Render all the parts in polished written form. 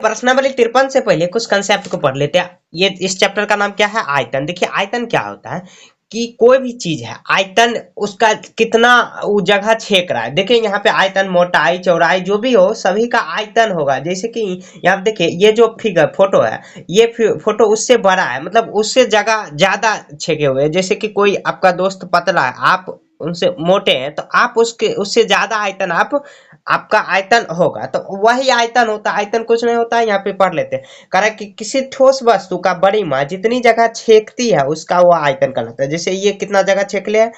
प्रश्नावली 53 से पहले कुछ कंसेप्ट को पढ़ लेते हैं। ये इस चैप्टर का नाम क्या है? आयतन। देखिए आयतन क्या होता है कि कोई भी चीज है, आयतन उसका कितना वो जगह छेक रहा है। देखिए यहाँ पे आयतन, मोटाई, चौड़ाई जो भी हो सभी का आयतन होगा। जैसे कि यहाँ देखिए ये जो फिगर फोटो है, ये फोटो उससे बड़ा है, मतलब उससे जगह ज्यादा छेके हुए है। जैसे कि कोई आपका दोस्त पतला है, आप उनसे मोटे हैं, तो आप उसके उससे ज्यादा आयतन आपका आयतन होगा। तो वही आयतन होता है। आयतन कुछ नहीं होता है, यहाँ पे पढ़ लेते हैं। कह रहा है कि किसी ठोस वस्तु का बड़ी माँ जितनी जगह छेकती है उसका वो आयतन कहलाता है। जैसे ये कितना जगह छेक ले है,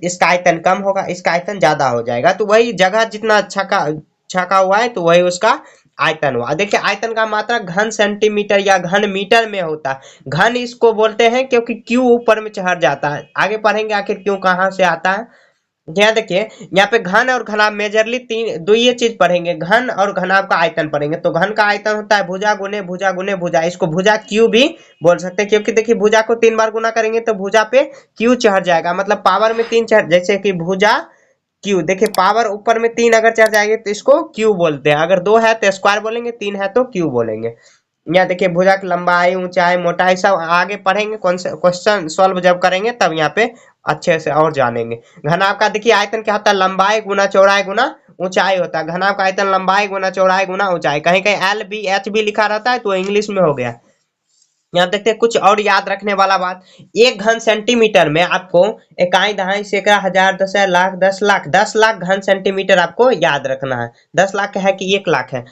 इसका आयतन कम होगा, इसका आयतन ज्यादा हो जाएगा। तो वही जगह जितना छका छका हुआ है तो वही उसका आयतन हुआ। देखिए आयतन का मात्रा घन सेंटीमीटर या घन मीटर में होता है। घन इसको बोलते हैं क्योंकि क्यू ऊपर में चढ़ जाता है। आगे पढ़ेंगे आखिर क्यों कहाँ से आता है। यहाँ देखिए यहाँ पे घन और घनाभ मेजरली तीन दो ये चीज पढ़ेंगे। घन और घनाभ का आयतन पढ़ेंगे। तो घन का आयतन होता है भुजा गुने भुजा गुने भुजा। इसको भुजा क्यू भी बोल सकते हैं, क्योंकि देखिए भुजा को 3 बार गुना करेंगे तो भुजा पे क्यू चढ़ जाएगा, मतलब पावर में 3 चढ़। जैसे कि भुजा क्यू, देखिए पावर ऊपर में 3 अगर चढ़ जाएगी तो इसको क्यू बोलते हैं। अगर 2 है तो स्क्वायर बोलेंगे, 3 है तो क्यू बोलेंगे। यहाँ देखिए भुजा की लंबाई, ऊंचाई, मोटाई सब आगे पढ़ेंगे। कौन से क्वेश्चन सॉल्व जब करेंगे तब यहाँ पे अच्छे से और जानेंगे। घनाभ का देखिए आयतन क्या होता है? लंबाई गुना चौड़ाई गुना ऊंचाई होता है। घनाभ का आयतन लंबाई गुना चौड़ाई गुना ऊंचाई। कहीं कहीं एल बी एच बी लिखा रहता है तो इंग्लिश में हो गया। यहाँ देखते हैं कुछ और याद रखने वाला बात। एक घन सेंटीमीटर में आपको इकाई, दहाई, सैकड़ा, हजार, दशा, लाख, 10 लाख, 10 लाख घन सेंटीमीटर आपको याद रखना है। 10 लाख है कि 1 लाख है?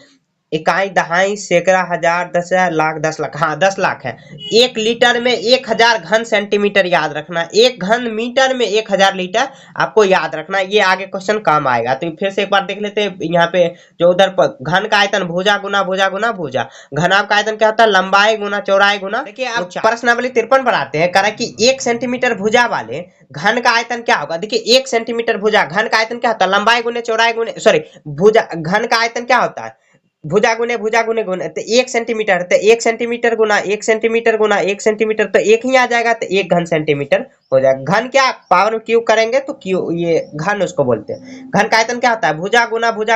इकाई, दहाई, सैकड़ा, हजार, दशा, लाख, 10 लाख, हाँ 10 लाख है। 1 लीटर में 1000 घन सेंटीमीटर याद रखना। 1 घन मीटर में 1000 लीटर आपको याद रखना। ये आगे क्वेश्चन काम आएगा। तो फिर से एक बार देख लेते हैं। यहाँ पे जो उधर पर घन का आयतन भुजा गुना भुजा गुना भुजा। घनाभ का आयतन क्या होता है? लंबाई गुना चौड़ाई गुना। देखिए आप प्रश्नावली 53 बनाते हैं। कह रहा है कि 1 सेंटीमीटर भुजा वाले घन का आयतन क्या होगा? देखिए 1 सेंटीमीटर भुजा, घन का आयतन क्या होता है? लंबाई गुने चौड़ाई गुने, सॉरी, भुजा घन का आयतन क्या होता है? भुजा गुने गुने तो 1 सेंटीमीटर, तो 1 सेंटीमीटर गुना 1 सेंटीमीटर गुना 1 सेंटीमीटर, तो एक ही आ जाएगा, तो 1 घन सेंटीमीटर हो जाएगा। घन क्या पावर में क्यू करेंगे तो क्यू, ये घन उसको बोलते हैं। घन का आयतन क्या होता है? भुजा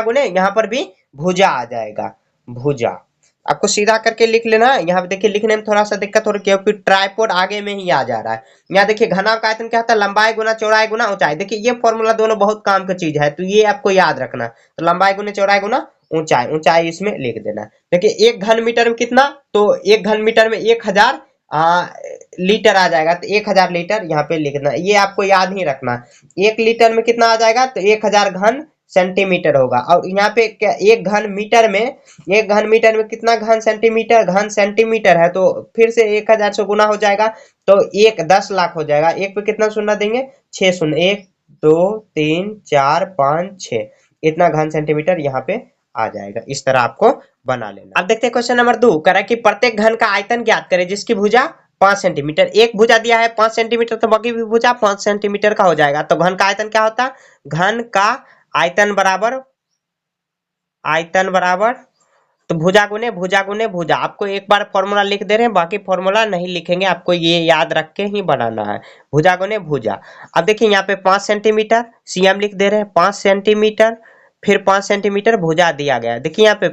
गुने, यहाँ पर भी भुजा आ जाएगा, भुजा। आपको सीधा करके लिख लेना है। यहाँ पे देखिए लिखने में थोड़ा सा दिक्कत हो रही है क्योंकि ट्राइपॉड आगे में ही आ जा रहा है। यहाँ देखिए घनाभ का आयतन क्या होता है? लंबाई गुना चौड़ाई गुना ऊंचाई। देखिए ये फॉर्मूला दोनों बहुत काम की चीज है, तो ये आपको याद रखना। तो लंबाई गुने चौड़ाई गुना ऊंचाई, ऊंचाई इसमें लिख देना। देखिए 1 घन मीटर में कितना? तो 1 घन मीटर में 1000 लीटर आ जाएगा, तो 1000 लीटर यहाँ पे लिखना। ये आपको याद ही रखना। 1 लीटर में कितना आ जाएगा? तो 1000 घन सेंटीमीटर होगा। और यहाँ पे क्या 1 घन मीटर में, 1 घन मीटर में कितना घन सेंटीमीटर? घन सेंटीमीटर है, तो फिर से 1000 से गुना हो जाएगा, तो 10 लाख हो जाएगा। एक पे कितना शून्य देंगे? 6 शून्य, 1 2 3 4 5 6, इतना घन सेंटीमीटर यहाँ पे आ जाएगा। इस तरह आपको बना लेना। अब देखते हैं क्वेश्चन नंबर 2। कह रहा है कि प्रत्येक घन का आयतन ज्ञात करें जिसकी भुजा 5 सेंटीमीटर। एक भुजा दिया है 5 सेंटीमीटर, तो बाकी भी भुजा 5 सेंटीमीटर का हो जाएगा। तो घन का आयतन क्या होता है? घन का आयतन बराबर, आयतन बराबर, तो भुजा गुने भुजा गुने भुजा। आपको एक बार फॉर्मूला लिख दे रहे हैं, बाकी फॉर्मूला नहीं लिखेंगे, आपको ये याद रख के ही बनाना है। भुजा गुने भुजा। अब देखिए यहाँ पे 5 सेंटीमीटर सीएम लिख दे रहे हैं, 5 सेंटीमीटर, फिर 5 सेंटीमीटर भुजा दिया गया है। देखिए यहाँ पे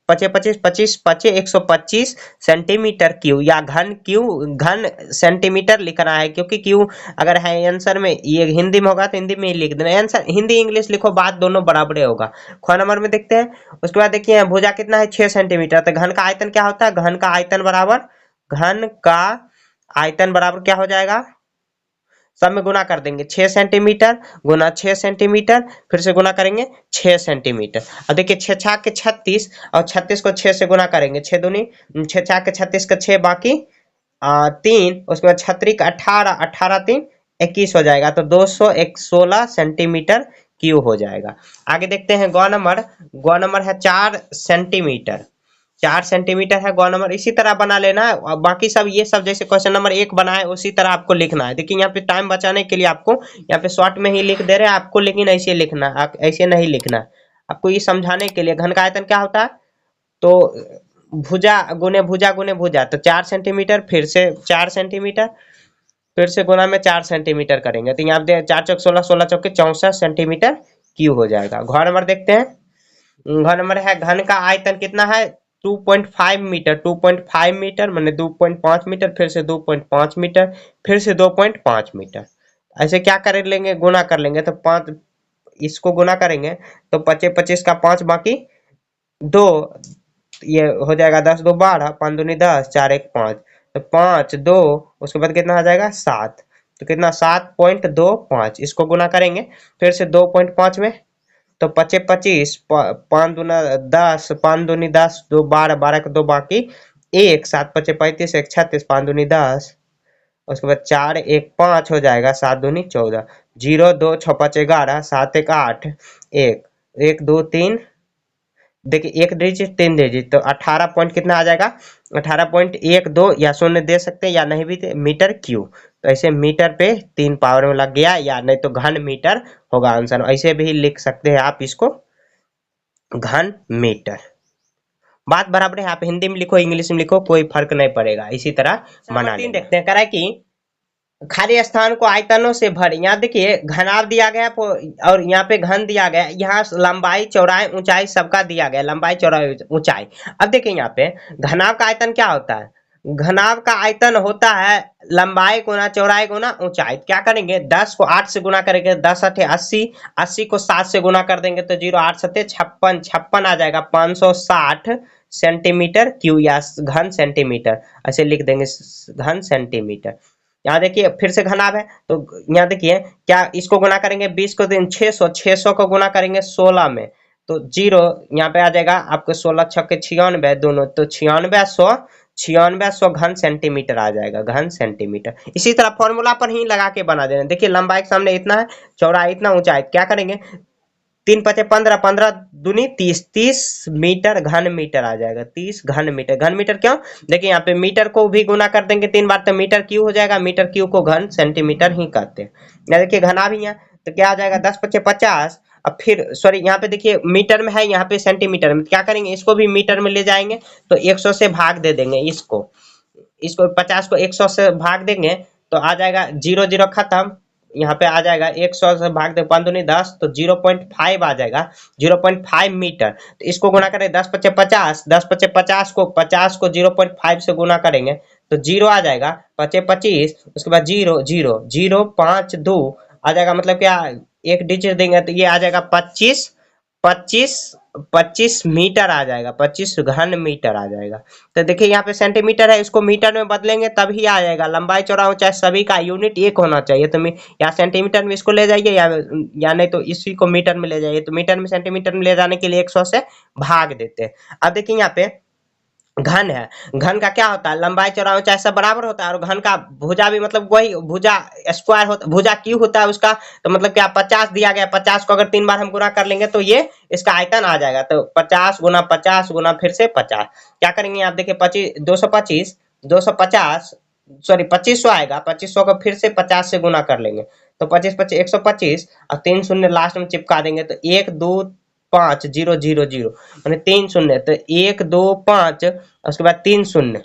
25 25 25 125 सेंटीमीटर क्यू या घन क्यू, घन सेंटीमीटर लिखना है, क्योंकि क्यू अगर है आंसर में, ये हिंदी में होगा तो हिंदी में ही लिख देना। आंसर हिंदी इंग्लिश लिखो, बात दोनों बराबर होगा। ख नंबर में देखते हैं। उसके बाद देखिए भुजा कितना है? 6 सेंटीमीटर। तो घन का आयतन क्या होता है? घन का आयतन बराबर, घन का आयतन बराबर क्या हो जाएगा? सब में गुना कर देंगे। 6 सेंटीमीटर गुना 6 सेंटीमीटर, फिर से गुना करेंगे 6 सेंटीमीटर। अब देखिए 6 छाक के 36 और 36 को 6 से गुना करेंगे। 6 दूनी 6 छाक के 36 का 6 बाकी 3, उसके बाद 36 का 18, 18 3 21 हो जाएगा। तो 216 सेंटीमीटर क्यूब हो जाएगा। आगे देखते हैं गौ नंबर। गौ नंबर है 4 सेंटीमीटर। 4 सेंटीमीटर है गौ नंबर। इसी तरह बना लेना है और बाकी सब ये सब जैसे क्वेश्चन नंबर 1 बनाए उसी तरह आपको लिखना है। देखिए यहाँ पे टाइम बचाने के लिए आपको यहाँ पे शॉर्ट में ही लिख दे रहे हैं आपको, लेकिन ऐसे लिखना है, ऐसे नहीं लिखना है। आपको ये समझाने के लिए घन का आयतन क्या होता है? तो भुजा गुने भुजा, तो 4 सेंटीमीटर, फिर से 4 सेंटीमीटर, फिर से गुना में 4 सेंटीमीटर करेंगे। तो यहाँ पे 4 चौक 16, 16 चौके 64 सेंटीमीटर क्यूब हो जाएगा। घ नंबर देखते हैं। घ नंबर है घन का आयतन कितना है? 2.5 मीटर, 2.5 मीटर मैंने 2.5 मीटर, फिर से 2.5 मीटर, फिर से 2.5 मीटर। ऐसे क्या कर लेंगे, गुना कर लेंगे तो 5, इसको गुना करेंगे तो 25 25 का 5 बाकी 2, ये हो जाएगा 10 2 12, 5 दूनी 10, 4 1 5, तो 5 2, उसके बाद कितना आ जाएगा 7, तो कितना 7.25, इसको गुना करेंगे फिर से 2.5 में तो 25 25, 5 दूना 10, 5 दूनी 10, 2 12, 12 का 2 बाकी 1, 7 25 35, 1 36, 5 दूनी 10, उसके बाद 4 1 5 हो जाएगा, 7 दूनी 14, 0 2 6 5 11, 7 1 8, 1 1 2 3, देखिए एक डिजिट 3 डिजिट, तो 18 पॉइंट कितना आ जाएगा, 18.12, या शून्य दे सकते हैं या नहीं भी दे, मीटर क्यूब। तो ऐसे मीटर पे 3 पावर में लग गया, या नहीं तो घन मीटर होगा आंसर। ऐसे भी लिख सकते हैं आप इसको, घन मीटर। बात बराबर है, आप हिंदी में लिखो इंग्लिश में लिखो कोई फर्क नहीं पड़ेगा, इसी तरह बना लेना। देखते हैं करा कि खाली स्थान को आयतनों से भर, यहाँ देखिए घनाभ दिया गया और यहाँ पे घन दिया गया, यहाँ लंबाई चौड़ाई ऊंचाई सबका दिया गया, लंबाई चौड़ाई ऊंचाई। अब देखिए यहाँ पे घनाभ का आयतन क्या होता है, घनाभ का आयतन होता है लंबाई गुना चौड़ाई गुना ऊंचाई। क्या करेंगे, 10 को 8 से गुना करेंगे, 10 8 80, 80 को 7 से गुना कर देंगे तो 0 8 7 56, 56 आ जाएगा, 560 सेंटीमीटर क्यूब या घन सेंटीमीटर, ऐसे लिख देंगे घन सेंटीमीटर। यहाँ देखिए फिर से घनाभ है, तो यहाँ देखिए क्या इसको गुना करेंगे 20 को दिन 600, 600 को गुना करेंगे 16 में तो 0 यहाँ पे आ जाएगा आपको, 16 छक्के 96 दोनों, तो 9600, 9600 घन सेंटीमीटर आ जाएगा, घन सेंटीमीटर। इसी तरह फॉर्मूला पर ही लगा के बना देना। देखिए लंबाई के सामने इतना है, चौड़ाई इतना, ऊंचाई, क्या करेंगे 3 5 15, 15 दूनी 30, 30 मीटर घन मीटर आ जाएगा, 30 घन मीटर। घन मीटर क्यों, देखिए यहाँ पे मीटर को भी गुना कर देंगे 3 बार तो मीटर क्यूब हो जाएगा, मीटर क्यूब को घन सेंटीमीटर ही कहते हैं। यहाँ देखिए घना भी है तो क्या आ जाएगा 10 5 50, अब फिर सॉरी यहाँ पे देखिए मीटर में है, यहाँ पे सेंटीमीटर में, क्या करेंगे इसको भी मीटर में ले जाएंगे तो 100 से भाग दे देंगे, इसको 50 को 100 से भाग देंगे तो आ जाएगा 0 0 खत्म, यहाँ पे आ जाएगा 100 से भाग दे 5 दूनी 10, तो 0.5 आ जाएगा, 0.5 मीटर। तो इसको गुना करें 10 पचे 50, 10 पचे 50 को 0.5 से गुना करेंगे तो 0 आ जाएगा, 25 25, उसके बाद 0 0 0 5 2 आ जाएगा, मतलब क्या एक डिजिट देंगे तो ये आ जाएगा 25 25 25 मीटर आ जाएगा, 25 घन मीटर आ जाएगा। तो देखिए यहाँ पे सेंटीमीटर है, इसको मीटर में बदलेंगे तभी आ जाएगा। लंबाई चौड़ा ऊंचाई सभी का यूनिट एक होना चाहिए, तो या सेंटीमीटर में इसको ले जाइए या नहीं तो इसी को मीटर में ले जाइए। तो मीटर में सेंटीमीटर में ले जाने के लिए 100 से भाग देते हैं। अब देखिए यहाँ पे घन है, घन का क्या होता है, लंबाई चौड़ाई ऊंचाई सब बराबर होता है, और घन का भुजा भी मतलब वही भुजा स्क्वायर होता, भुजा क्यूब होता है उसका, तो मतलब क्या 50 दिया गया, 50 को अगर 3 बार हम गुना कर लेंगे तो ये इसका आयतन आ जाएगा। तो 50 गुना 50 गुना फिर से 50, क्या करेंगे आप देखिए 25 225 250 सॉरी 2500 आएगा, 2500 को फिर से 50 से गुना कर लेंगे तो 25 25 125 और 3 शून्य लास्ट में चिपका देंगे तो 1 2 5 0 0 0 मैंने 3 शून्य, तो 1 2 5 उसके बाद 3 शून्य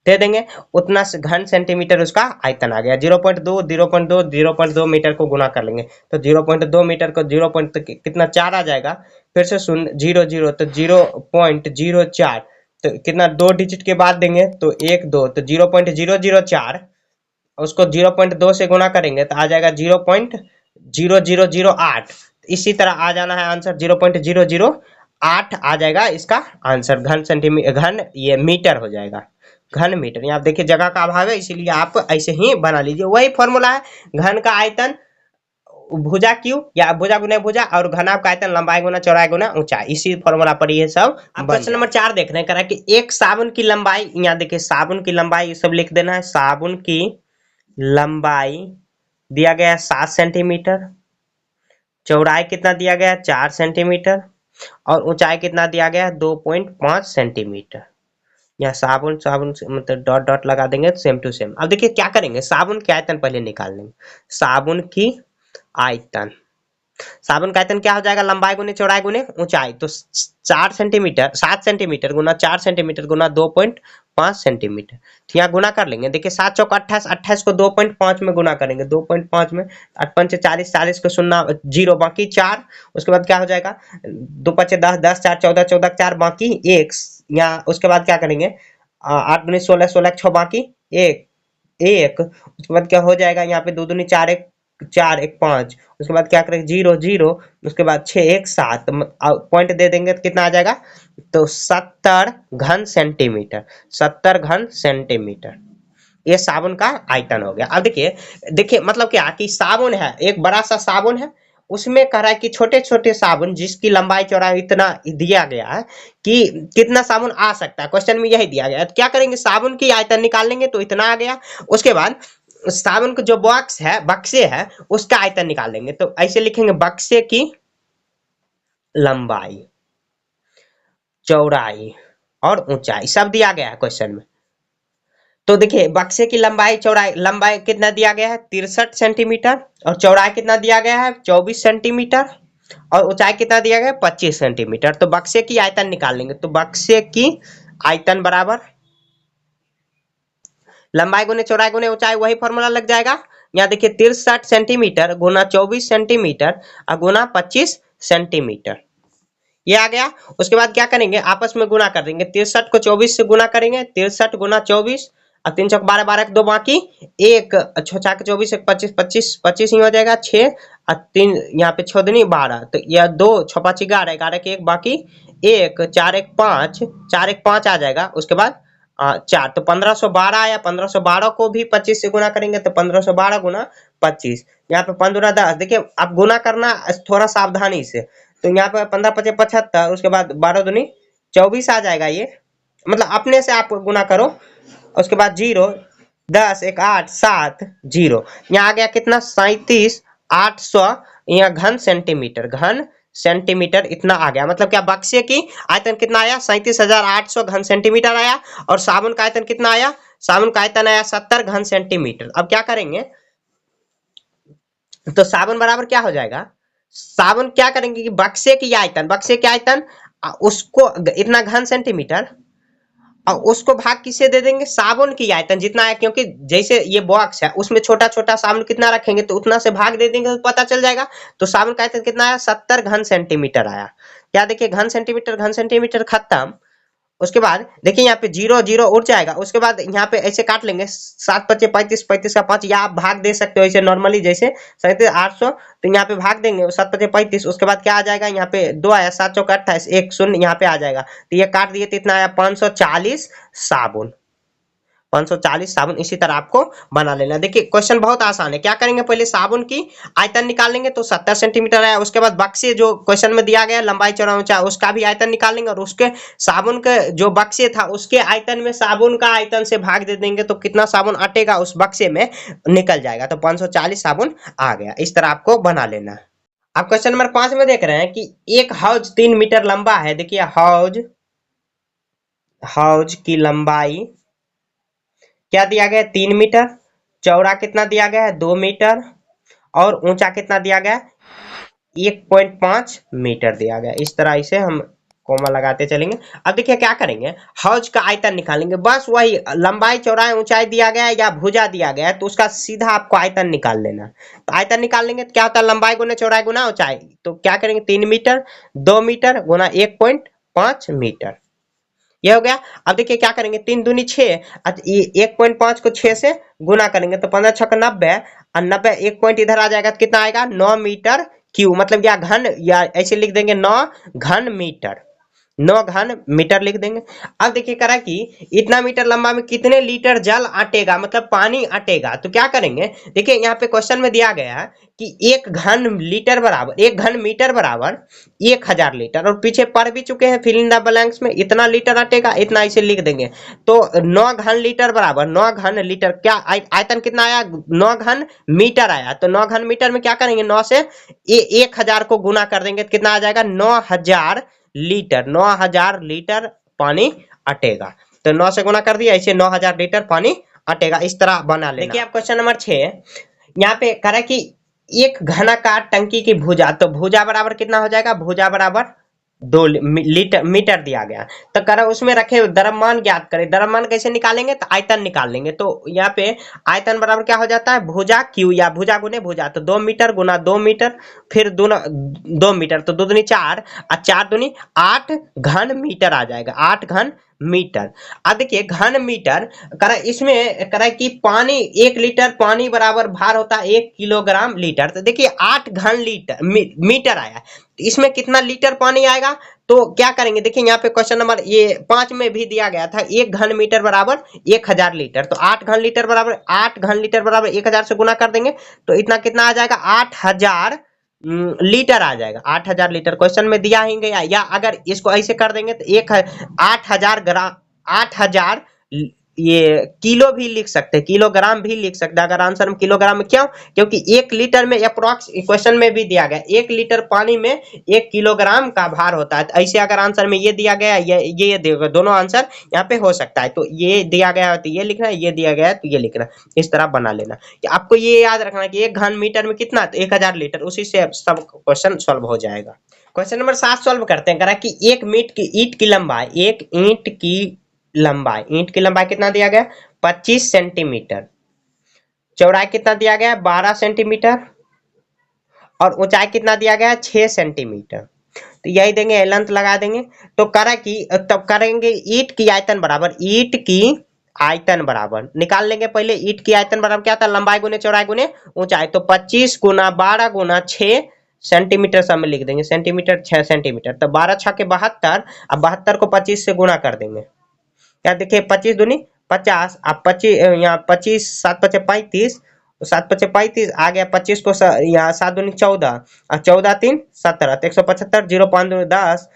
दे देंगे, उतना से घन सेंटीमीटर उसका आयतन आ गया। 0.2 0.2 0.2 मीटर को गुना कर लेंगे तो 0.2 मीटर को 0. कितना 4 आ जाएगा, फिर से शून्य 0 0 तो 0.04, तो कितना 2 डिजिट के बाद देंगे तो 1 2 तो 0.004, उसको 0.2 से गुना करेंगे तो आ जाएगा 0.0008। इसी तरह आ जाना है आंसर 0.008 आ जाएगा इसका आंसर, घन सेंटीमीटर घन ये मीटर हो जाएगा, घन मीटर। यहाँ देखिए जगह का अभाव है इसीलिए आप ऐसे ही बना लीजिए, वही फॉर्मूला है, घन का आयतन भुजा क्यूब या भुजा गुना भुजा, और घनाभ का आयतन लंबाई गुना चौड़ाई गुना ऊंचाई, इसी फॉर्मूला पर ये सब। क्वेश्चन नंबर 4 देखने करा कि एक साबुन की लंबाई, यहाँ देखिए साबुन की लंबाई ये सब लिख देना है, साबुन की लंबाई दिया गया 7 सेंटीमीटर, चौड़ाई कितना दिया गया 4 सेंटीमीटर, और ऊंचाई कितना दिया गया 2.5 सेंटीमीटर। यहाँ साबुन साबुन मतलब डॉट डॉट लगा देंगे सेम टू सेम। अब देखिए क्या करेंगे, साबुन की आयतन पहले निकाल लेंगे, साबुन की आयतन, साबुन का आयतन क्या हो जाएगा, लंबाई गुने चौड़ाई गुने ऊंचाई, तो 4 सेंटीमीटर 7 सेंटीमीटर गुना 4 सेंटीमीटर गुना 2.5 सेंटीमीटर, तो यहाँ गुना कर लेंगे। देखिए 7 चौक 28, 28 को 2.5 में गुना करेंगे, 2.5 में 8 पंचे 40, 40 को शून्य 0 बाकी 4, उसके बाद क्या हो जाएगा 2 पचे 10, 10 4 14, 14 4 बाकी 1, यहाँ उसके बाद क्या करेंगे, 8 दूनी 16, 16 छः बाकी एक एक, उसके बाद क्या हो जाएगा, यहाँ पे 2 दूनी 4 एक 4 एक 5, उसके बाद क्या करेंगे 0 0, उसके बाद 6 1 7, पॉइंट दे देंगे तो कितना आ जाएगा, तो 70 घन सेंटीमीटर, 70 घन सेंटीमीटर। ये साबुन का आयतन हो गया। अब देखिए देखिए मतलब क्या कि साबुन है, एक बड़ा सा साबुन है, उसमें कह रहा है कि छोटे छोटे साबुन जिसकी लंबाई चौड़ाई इतना दिया गया है कि कितना साबुन आ सकता है, क्वेश्चन में यही दिया गया है। तो क्या करेंगे, साबुन की आयतन निकाल लेंगे तो इतना आ गया। उसके बाद साबुन का जो बॉक्स है, बक्से है, उसका आयतन निकाल लेंगे। तो ऐसे लिखेंगे, बक्से की लंबाई चौड़ाई और ऊंचाई सब दिया गया है क्वेश्चन में। तो देखिए बक्से की लंबाई चौड़ाई, लंबाई कितना दिया गया है 63 सेंटीमीटर, और चौड़ाई कितना दिया गया है 24 सेंटीमीटर, और ऊंचाई कितना दिया गया है 25 सेंटीमीटर। तो बक्से की आयतन निकाल लेंगे। तो बक्से की आयतन बराबर लंबाई गुने चौड़ाई गुने ऊंचाई, वही फॉर्मूला लग जाएगा। यहाँ देखिए 63 सेंटीमीटर गुना 24 सेंटीमीटर और गुना 25 सेंटीमीटर, ये आ गया। उसके बाद क्या करेंगे, आपस में गुना कर देंगे, 63 को 24 से गुना करेंगे, 63 गुना 24 और 3 चौक 12, 12 दो बाकी एक, 6 चार 24 एक 25, 25 25 ही हो जाएगा, 6 और 3 यहाँ पे 6 दूनी 12, तो यह 2 6 5 11, 11 के एक बाकी एक, 4 एक 5, 4 एक 5 आ जाएगा। उसके बाद 4, तो 1512 आया। 1512 को भी 25 से गुना करेंगे तो 1512 गुना 25, यहाँ पे 5 दूना 10। देखिए आप गुना करना थोड़ा सावधानी से, तो यहाँ पे 15 पचे 75, उसके बाद 12 दूनी 24 आ जाएगा। ये मतलब अपने से आप गुना करो। उसके बाद 0 10 एक 8 7 0, यहाँ आ गया कितना 37,800, यहाँ घन सेंटीमीटर, घन सेंटीमीटर इतना आ गया। मतलब क्या, बक्से की आयतन कितना आया 37,800 घन सेंटीमीटर आया, और साबुन का आयतन कितना आया, साबुन का आयतन आया 70 घन सेंटीमीटर। अब क्या करेंगे, तो साबुन बराबर क्या हो जाएगा, साबुन क्या करेंगे कि बक्से की आयतन, बक्से की आयतन उसको इतना घन सेंटीमीटर, और उसको भाग किससे दे देंगे, साबुन की आयतन जितना है, क्योंकि जैसे ये बॉक्स है उसमें छोटा छोटा साबुन कितना रखेंगे तो उतना से भाग दे देंगे तो पता चल जाएगा। तो साबुन का आयतन कितना आया 70 घन सेंटीमीटर आया। क्या देखिए घन सेंटीमीटर खत्म। उसके बाद देखिए यहाँ पे 0 0 उठ जाएगा। उसके बाद यहाँ पे ऐसे काट लेंगे, 7 पचे 35, 35 का 5, या आप भाग दे सकते हो ऐसे नॉर्मली, जैसे 37,800, तो यहाँ पे भाग देंगे 7 पचे 35। उसके बाद क्या आ जाएगा, यहाँ पे 2 आया, 7 चौका 28, 1 शून्य यहाँ पे आ जाएगा, तो ये काट दिए तो इतना आया 540 साबुन, 540 साबुन। इसी तरह आपको बना लेना। देखिए क्वेश्चन बहुत आसान है। क्या करेंगे, पहले साबुन की आयतन निकाल लेंगे तो 70 सेंटीमीटर आया। उसके बाद बक्से जो क्वेश्चन में दिया गया लंबाई चौड़ाई ऊंचाई, उसका भी आयतन निकाल लेंगे, और उसके साबुन के जो बक्से था उसके आयतन में साबुन का आयतन से भाग दे देंगे तो कितना साबुन अटेगा उस बक्से में निकल जाएगा। तो 540 साबुन आ गया। इस तरह आपको बना लेना। आप क्वेश्चन नंबर 5 में देख रहे हैं कि एक हौज 3 मीटर लंबा है। देखिए हौज, हौज की लंबाई क्या दिया गया है 3 मीटर, चौड़ा कितना दिया गया है 2 मीटर, और ऊंचा कितना दिया गया है 1.5 मीटर दिया गया। इस तरह इसे हम कोमा लगाते चलेंगे। अब देखिए क्या करेंगे, हौज का आयतन निकालेंगे। बस वही लंबाई चौड़ाई ऊंचाई दिया गया है या भुजा दिया गया है तो उसका सीधा आपको आयतन निकाल लेना। तो आयतन निकालेंगे तो क्या होता है, लंबाई गुना चौड़ाई गुना ऊंचाई। तो क्या करेंगे 3 मीटर 2 मीटर गुना 1.5 मीटर, ये हो गया। अब देखिए क्या करेंगे, 3 दूनी 6, 1.5 को 6 से गुना करेंगे तो 15 छक 90, और 90 एक पॉइंट इधर आ जाएगा तो कितना आएगा 9 मीटर क्यूब, मतलब या घन, या ऐसे लिख देंगे 9 घन मीटर, 9 घन मीटर लिख देंगे। अब देखिए करा कि इतना मीटर लंबा में कितने लीटर जल अटेगा, मतलब पानी अटेगा। तो क्या करेंगे, देखिए यहाँ पे क्वेश्चन में दिया गया है कि 1 घन लीटर बराबर, 1 घन मीटर बराबर 1000 लीटर, और पीछे पढ़ भी चुके हैं फिल इन द ब्लैंक्स में, इतना लीटर अटेगा, इतना इसे लिख देंगे। तो 9 घन लीटर बराबर 9 घन लीटर, क्या आयतन कितना आया 9 घन मीटर आया। तो 9 घन मीटर में क्या करेंगे, 9 से 1000 को गुना कर देंगे तो कितना आ जाएगा 9000 लीटर, 9000 लीटर पानी अटेगा। तो 9 से गुना कर दिया, ऐसे 9000 लीटर पानी अटेगा। इस तरह बना लेना। देखिए आप क्वेश्चन नंबर 6 यहाँ पे कह रहा है कि एक घनाकार टंकी की भुजा, तो भुजा बराबर कितना हो जाएगा, भुजा बराबर लीटर मीटर दिया गया। तो करा उसमें रखे द्रव्यमान ज्ञात करें। द्रव्यमान कैसे निकालेंगे? तो आयतन निकाल लेंगे। तो यहाँ पे आयतन बराबर क्या हो जाता है? भुजा क्यू या भुजा गुने भुजा, तो 2 मीटर गुना 2 मीटर, फिर 2 मीटर, तो 2 दूनी 4 और 4 दूनी 8 घन मीटर आ जाएगा, 8 घन मीटर। अब देखिए घन मीटर करा इसमें करा कि पानी 1 लीटर पानी बराबर भार होता है 1 किलोग्राम लीटर। तो देखिए 8 घन लीटर मीटर आया, तो इसमें कितना लीटर पानी आएगा? तो क्या करेंगे? देखिए यहाँ पे क्वेश्चन नंबर ये 5 में भी दिया गया था 1 घन मीटर बराबर 1000 लीटर। तो 8 घन लीटर बराबर 8 घन लीटर बराबर 1000 से गुना कर देंगे तो इतना कितना आ जाएगा? 8000 लीटर आ जाएगा। 8000 लीटर क्वेश्चन में दिया ही गया। या अगर इसको ऐसे कर देंगे तो 8000 ग्राम 8000 ये किलो भी लिख सकते हैं, किलोग्राम भी लिख सकते हैं अगर आंसर में किलोग्राम में। क्यों? क्योंकि 1 लीटर में अप्रोक्स क्वेश्चन में भी दिया गया 1 लीटर पानी में 1 किलोग्राम का भार होता है। तो ऐसे अगर आंसर में ये दिया गया ये दिया, दोनों आंसर यहाँ पे हो सकता है। तो ये दिया गया है तो ये लिखना है, ये दिया गया है तो ये लिखना, इस तरह बना लेना। आपको ये याद रखना है कि 1 घन मीटर में कितना? तो 1000 लीटर। उसी से सब क्वेश्चन सॉल्व हो जाएगा। क्वेश्चन नंबर 7 सॉल्व करते हैं। करा कि एक ईंट की लंबाई, एक ईंट की लंबाई कितना दिया गया? 25 सेंटीमीटर। चौड़ाई कितना दिया गया? 12 सेंटीमीटर। और ऊंचाई कितना दिया गया? 6 सेंटीमीटर। तो यही देंगे, लेंथ लगा देंगे। तो करा कि तब करेंगे ईंट की आयतन बराबर, ईंट की आयतन बराबर निकाल लेंगे। पहले ईंट की आयतन बराबर क्या था? लंबाई गुने चौड़ाई गुने ऊंचाई। तो 25 गुना 12 गुना 6 सेंटीमीटर सब में लिख देंगे, सेंटीमीटर 6 सेंटीमीटर। तो 12 6 के 72। अब 72 को 25 से गुना कर देंगे। क्या देखिए 25 दूनी 50, अब 25 यहाँ 25 7 पचे 35, 7 पचे 35 आ गया। 25 को यहाँ 7 दूनी 14 और 14 3 17, तो 175, 0 5 दूनी 10,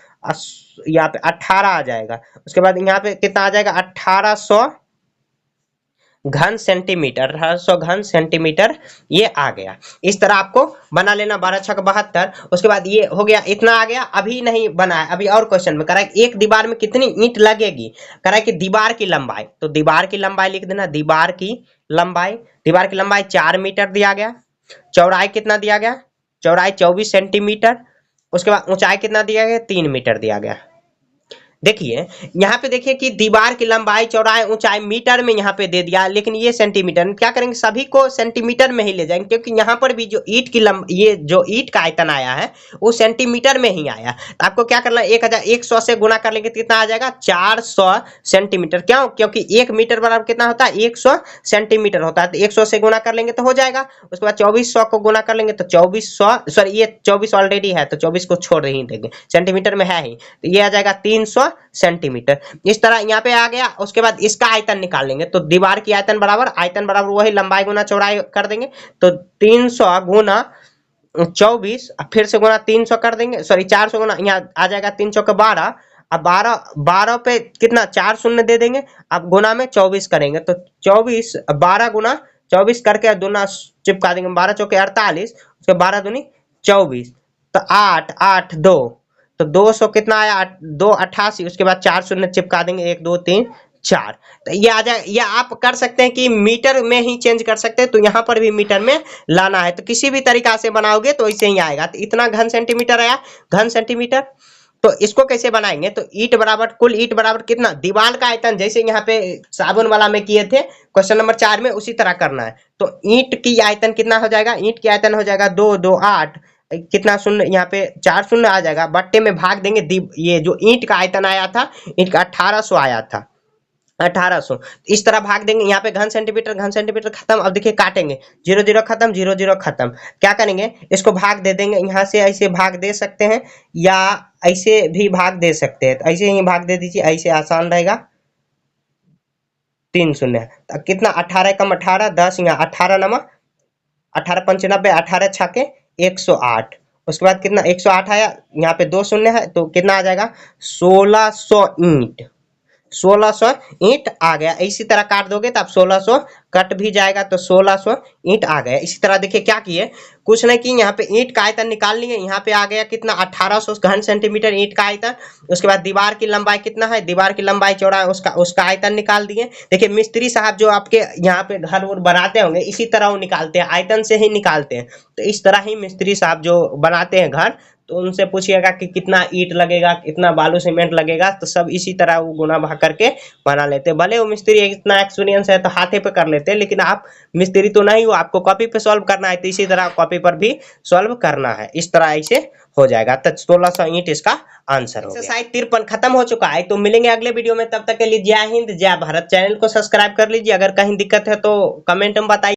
यहाँ पे 18 आ जाएगा। उसके बाद यहाँ पे कितना आ जाएगा? 1800 घन सेंटीमीटर, 1800 घन सेंटीमीटर ये आ गया। इस तरह आपको बना लेना। 12 6 72। उसके बाद ये हो गया, इतना आ गया। अभी नहीं बना है, अभी और क्वेश्चन में करा एक दीवार में कितनी ईंट लगेगी। करा कि दीवार की लंबाई, तो दीवार की लंबाई लिख देना। दीवार की लंबाई 4 मीटर दिया गया। चौड़ाई कितना दिया गया? चौड़ाई 24 सेंटीमीटर। उसके बाद ऊंचाई कितना दिया गया? 3 मीटर दिया गया। देखिए यहाँ पे देखिए कि दीवार की लंबाई चौड़ाई ऊंचाई मीटर में यहाँ पे दे दिया, लेकिन ये सेंटीमीटर में। क्या करेंगे? सभी को सेंटीमीटर में ही ले जाएंगे, क्योंकि यहाँ पर भी जो ईंट की ये जो ईंट का आयतन आया है वो सेंटीमीटर में ही आया। तो आपको क्या करना है? 1100 से गुना कर लेंगे, कितना आ जाएगा? 400 सेंटीमीटर। क्यों? क्योंकि 1 मीटर बराबर कितना होता है? 100 सेंटीमीटर होता है। तो 100 से गुना कर लेंगे तो हो जाएगा। उसके बाद 2400 को गुना कर लेंगे तो 2400, सॉरी ये 24 ऑलरेडी है तो 24 को छोड़ ही देंगे, सेंटीमीटर में है ही। तो ये आ जाएगा 300 सेंटीमीटर। इस तरह यहाँ पे आ गया। उसके बाद इसका आयतन निकाल लेंगे। तो दीवार की आयतन बराबर वही लंबाई गुना चौड़ाई कर देंगे। तो 300 गुना 24, फिर से गुना 300 कर देंगे, सॉरी 400 गुना, यहाँ आ जाएगा 300 के 12। अब 12 पे कितना? 4 शून्य दे देंगे। अब गुना में 24 करेंगे तो 24 12 गुना 24 करके दुना चिपका देंगे। 12 चौके 48, उसके 12 दूनी 24, तो 8 8 2, तो 200 कितना आया? 2 88। उसके बाद 4 शून्य चिपका देंगे, 1 2 3 4। तो ये आ जाए। या आप कर सकते हैं कि मीटर में ही चेंज कर सकते हैं, तो यहाँ पर भी मीटर में लाना है। तो किसी भी तरीका से बनाओगे तो ऐसे ही आएगा। तो इतना घन सेंटीमीटर आया, घन सेंटीमीटर। तो इसको कैसे बनाएंगे? तो ईंट बराबर, कुल ईंट बराबर कितना? दीवार का आयतन जैसे यहाँ पे साबुन वाला में किए थे क्वेश्चन नंबर 4 में, उसी तरह करना है। तो ईंट की आयतन कितना हो जाएगा? ईंट की आयतन हो जाएगा 2 2 8, कितना शून्य? यहाँ पे 4 शून्य आ जाएगा। बट्टे में भाग देंगे। ये जो ईंट का आयतन आया था, ईंट का 1800 आया था, 1800। इस तरह भाग देंगे। यहाँ पे घन सेंटीमीटर खत्म। अब देखिए काटेंगे, 0 0 खत्म, 0 0 खत्म। क्या करेंगे? इसको भाग दे देंगे। यहाँ से ऐसे भाग दे सकते हैं या ऐसे भी भाग दे सकते हैं। तो ऐसे ही भाग दे दीजिए, ऐसे आसान रहेगा। 3 शून्य, तो कितना? 18 कम 18 10, यहाँ 18 नमा 18 95, 18 छके 108। उसके बाद कितना? 108 आया। यहाँ पे 2 शून्य है तो कितना आ जाएगा? 1600 ईंट। 1600 ईंट आ गया। इसी तरह काट दोगे तो आप 1600 कट भी जाएगा, तो 1600 ईंट आ गया। इसी तरह देखिए क्या किए, कुछ नहीं कि यहाँ पे ईंट का आयतन निकाल लिए। यहाँ पे आ गया कितना? 1800 घन सेंटीमीटर ईंट का आयतन। उसके बाद दीवार की लंबाई कितना है? दीवार की लंबाई चौड़ा है, उसका आयतन निकाल दिए। देखिए मिस्त्री साहब जो आपके यहाँ पे घर उर बनाते होंगे, इसी तरह वो निकालते हैं, आयतन से ही निकालते हैं। तो इस तरह ही मिस्त्री साहब जो बनाते हैं घर, तो उनसे पूछिएगा कि कितना ईंट लगेगा, कितना बालू सीमेंट लगेगा, तो सब इसी तरह वो गुना भाग करके बना लेते। भले वो मिस्त्री इतना एक्सपीरियंस है तो हाथे पे कर लेते, लेकिन आप मिस्त्री तो नहीं हो, आपको कॉपी पे सॉल्व करना है, तो इसी तरह कॉपी पर भी सॉल्व करना है। इस तरह ऐसे हो जाएगा। तो 1600 ईंट इसका आंसर हो गया। एक्सरसाइज 53 खत्म हो चुका है। तो मिलेंगे अगले वीडियो में, तब तक के लिए जय हिंद जय भारत। चैनल को सब्सक्राइब कर लीजिए। अगर कहीं दिक्कत है तो कमेंट में बताइए।